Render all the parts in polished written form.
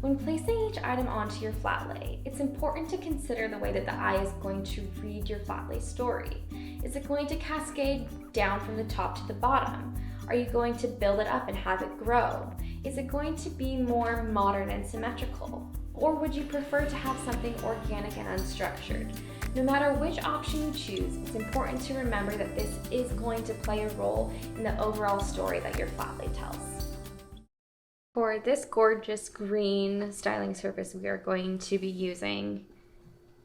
When placing each item onto your flat lay, it's important to consider the way that the eye is going to read your flat lay story. Is it going to cascade down from the top to the bottom? Are you going to build it up and have it grow? Is it going to be more modern and symmetrical? Or would you prefer to have something organic and unstructured? No matter which option you choose, it's important to remember that this is going to play a role in the overall story that your flat lay tells. For this gorgeous green styling surface, we are going to be using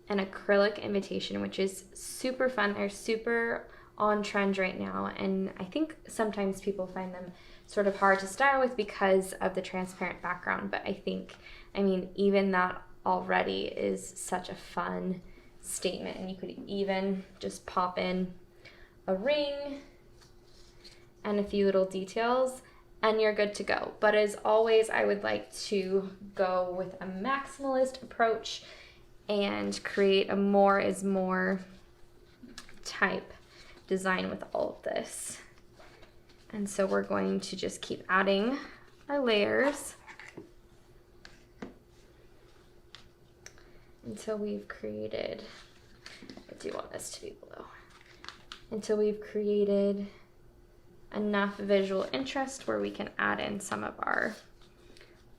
an acrylic imitation, which is super fun. They're super on trend right now, and I think sometimes people find them sort of hard to style with because of the transparent background, but I mean, even that already is such a fun statement, and you could even just pop in a ring and a few little details and you're good to go. But as always, I would like to go with a maximalist approach and create a more is more type design with all of this. And so we're going to just keep adding our layers until we've created, I do want this to be below, until we've created enough visual interest where we can add in some of our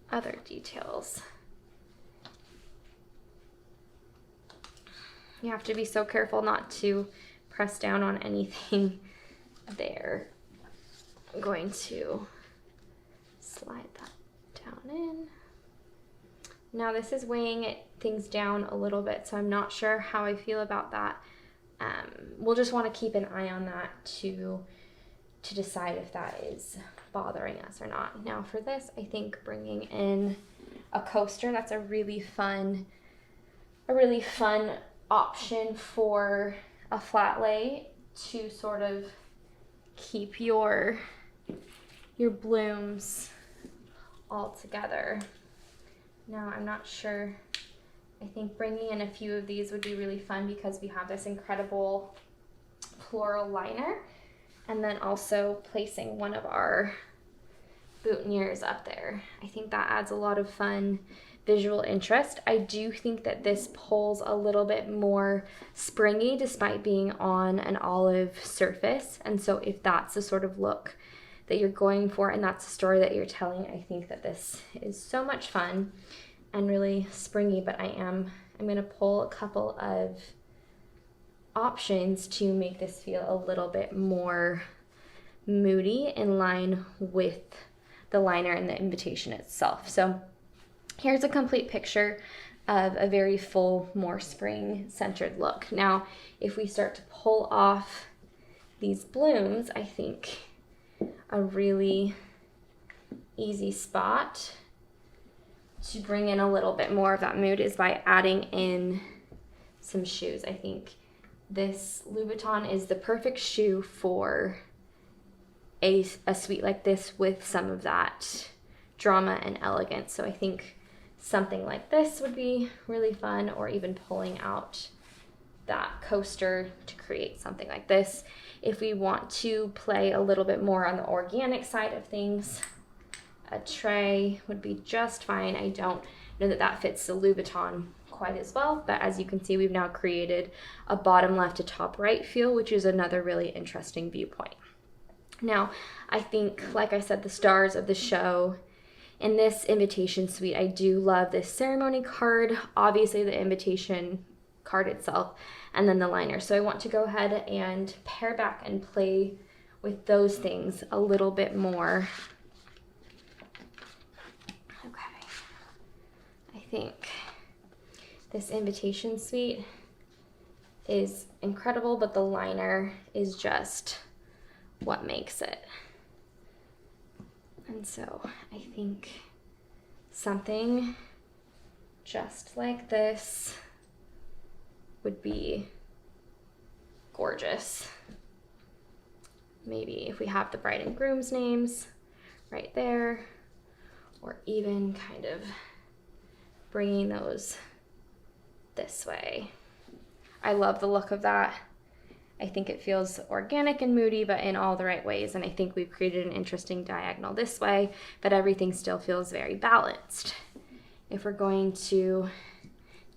other details. You have to be so careful not to press down on anything there. I'm going to slide that down in. Now this is weighing things down a little bit, so I'm not sure how I feel about that. We'll just want to keep an eye on that to decide if that is bothering us or not. Now for this, I think bringing in a coaster, that's a really fun option for a flat lay to sort of keep your blooms all together. Now I'm not sure, I think bringing in a few of these would be really fun because we have this incredible floral liner, and then also placing one of our boutonnieres up there. I think that adds a lot of fun visual interest. I do think that this pulls a little bit more springy despite being on an olive surface, and so if that's the sort of look that you're going for and that's the story that you're telling, I think that this is so much fun and really springy. But I'm going to pull a couple of options to make this feel a little bit more moody in line with the liner and the invitation itself. So here's a complete picture of a very full, more spring-centered look. Now, if we start to pull off these blooms, I think a really easy spot to bring in a little bit more of that mood is by adding in some shoes. I think this Louboutin is the perfect shoe for a suite like this with some of that drama and elegance. So I think something like this would be really fun, or even pulling out that coaster to create something like this. If we want to play a little bit more on the organic side of things, a tray would be just fine. I don't know that that fits the Louboutin quite as well, but as you can see, we've now created a bottom left to top right feel, which is another really interesting viewpoint. Now, I think, like I said, the stars of the show in this invitation suite, I do love this ceremony card, obviously the invitation card itself, and then the liner. So I want to go ahead and pare back and play with those things a little bit more. Okay, I think this invitation suite is incredible, but the liner is just what makes it. And so I think something just like this would be gorgeous. Maybe if we have the bride and groom's names right there, or even kind of bringing those this way. I love the look of that. I think it feels organic and moody, but in all the right ways. And I think we've created an interesting diagonal this way, but everything still feels very balanced. if we're going to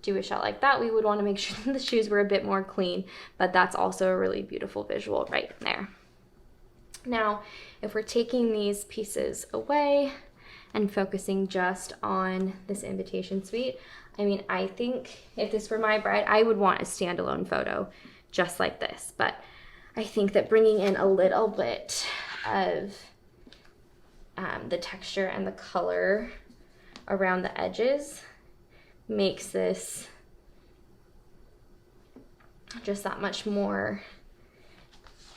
do a shot like that, we would want to make sure that the shoes were a bit more clean, but that's also a really beautiful visual right there. Now, if we're taking these pieces away and focusing just on this invitation suite, I mean, I think if this were my bride, I would want a standalone photo just like this, but I think that bringing in a little bit of the texture and the color around the edges makes this just that much more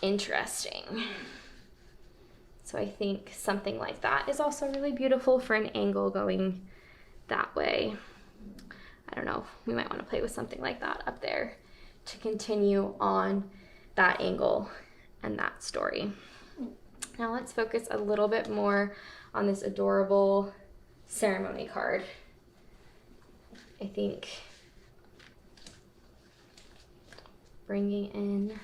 interesting. So I think something like that is also really beautiful for an angle going that way. I don't know, we might want to play with something like that up there to continue on that angle and that story. Now let's focus a little bit more on this adorable ceremony card. I think bringing in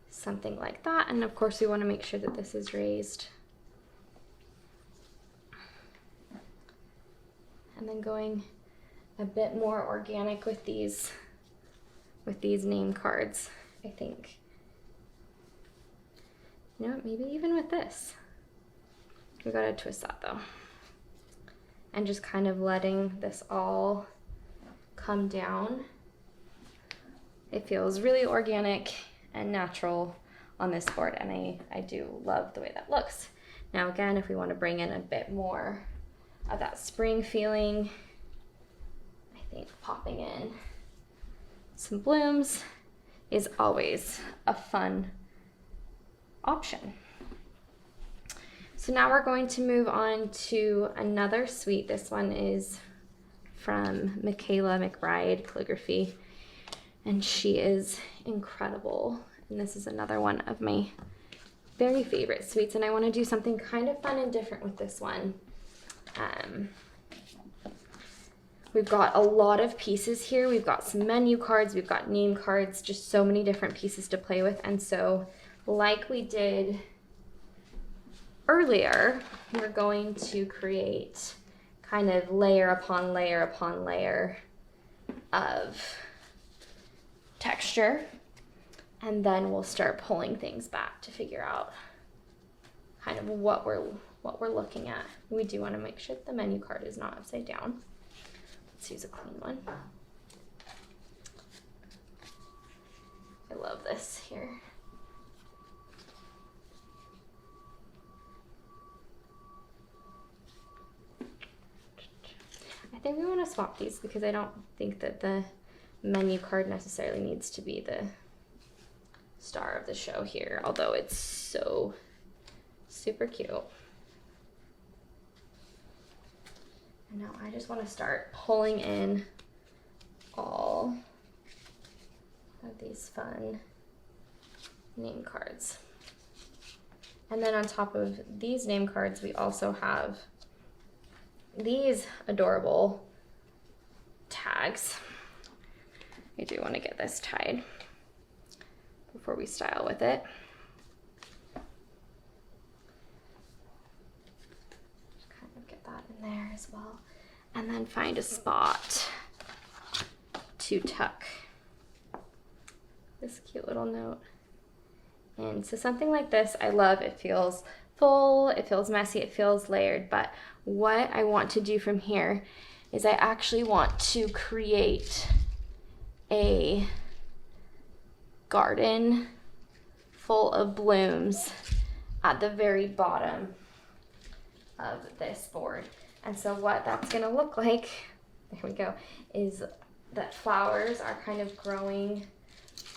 something like that, and of course we want to make sure that this is raised. And then going a bit more organic with these name cards, I think. You know what, maybe even with this. We gotta twist that though. And just kind of letting this all come down. It feels really organic and natural on this board, and I do love the way that looks. Now again, if we want to bring in a bit more of that spring feeling, I think popping in some blooms is always a fun option. So now we're going to move on to another suite. This one is from Michaela McBride Calligraphy, and she is incredible. And this is another one of my very favorite suites, and I want to do something kind of fun and different with this one. We've got a lot of pieces here. We've got some menu cards, we've got name cards, just so many different pieces to play with. And so like we did earlier, we're going to create kind of layer upon layer upon layer of texture, and then we'll start pulling things back to figure out kind of what we're looking at. We do want to make sure that the menu card is not upside down. Let's use a clean one. I love this here. I think we want to swap these because I don't think that the menu card necessarily needs to be the star of the show here, although it's so super cute. And now I just want to start pulling in all of these fun name cards. And then on top of these name cards, we also have these adorable tags. I do want to get this tied before we style with it. Just kind of get that in there as well. And then find a spot to tuck this cute little note. And so something like this, I love. It feels full, it feels messy, it feels layered, but what I want to do from here is I actually want to create a garden full of blooms at the very bottom of this board. And so what that's gonna look like, there we go, is that flowers are kind of growing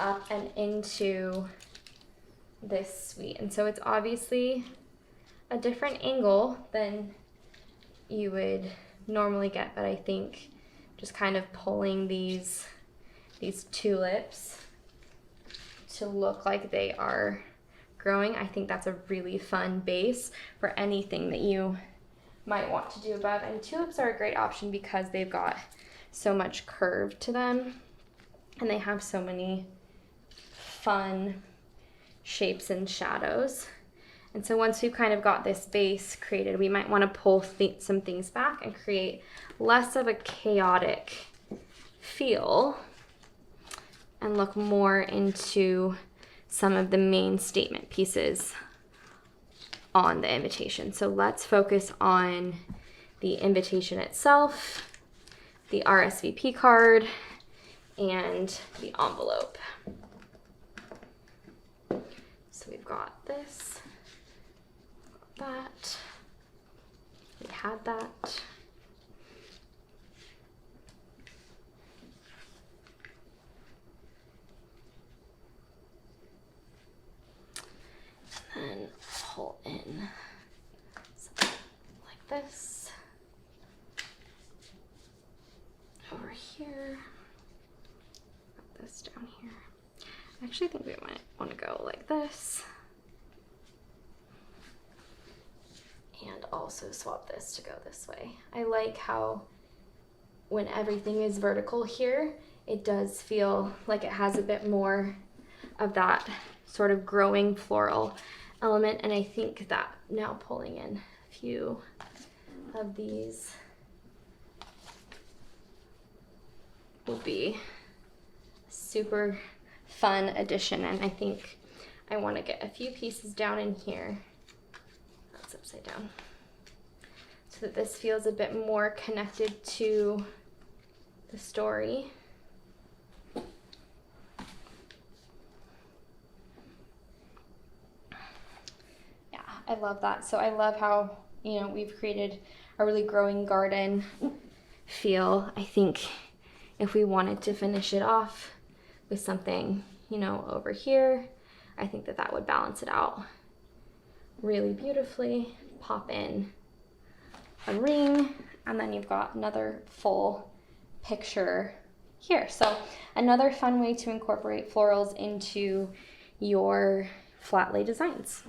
up and into this suite. And so it's obviously a different angle than you would normally get, but I think just kind of pulling these tulips to look like they are growing, I think that's a really fun base for anything that you might want to do above. And tulips are a great option because they've got so much curve to them and they have so many fun shapes and shadows. And so once we've kind of got this base created, we might want to pull some things back and create less of a chaotic feel and look more into some of the main statement pieces on the invitation. So let's focus on the invitation itself, the RSVP card, and the envelope. So we've got this, that, we had that. And then pull in something like this over here. Put this down here. I actually think we might want to go like this. And also swap this to go this way. I like how when everything is vertical here, it does feel like it has a bit more of that sort of growing floral element. And I think that now pulling in a few of these will be a super fun addition. And I think I want to get a few pieces down in here. That's upside down. So that this feels a bit more connected to the story. Yeah, I love that. So I love how, you know, we've created a really growing garden feel. I think if we wanted to finish it off with something, you know, over here, I think that that would balance it out really beautifully. Pop in a ring, and then you've got another full picture here. So another fun way to incorporate florals into your flat lay designs.